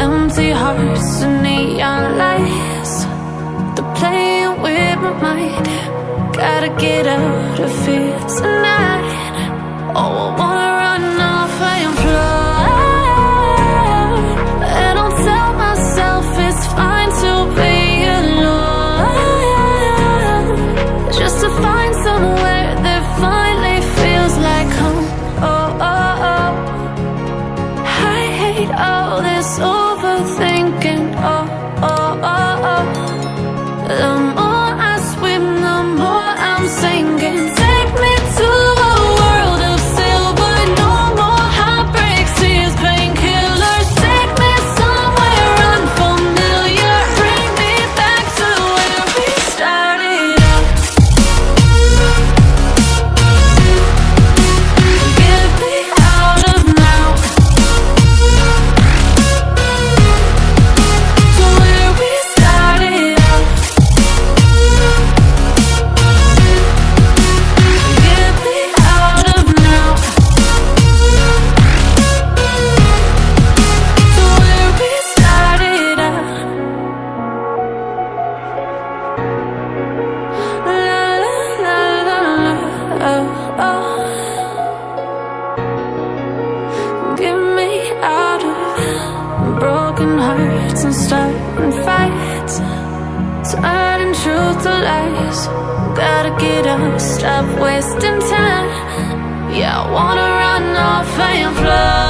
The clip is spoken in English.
Empty hearts and neon lights, they're playing with my mind. Gotta get out of here tonight. Oh, I wanna run off and fly, and I'll tell myself it's fine to be alone, just to find somewhere that finally feels like home. Oh, oh, oh. I hate all this overthinking. Oh, oh, oh, oh. The more I swim, the more I'm sinking. Take me to a world of silver. No more heartbreaks, tears, painkillers. Take me somewhere unfamiliar. Bring me back to where we started out. Get me out of now, to where we started out. Get me out of now, to where we started out. La la la la la, oh, oh. Get me out of broken hearts and starting fights, turning truth to lies. Gotta get up, stop wasting time. Yeah, I wanna run off and fly.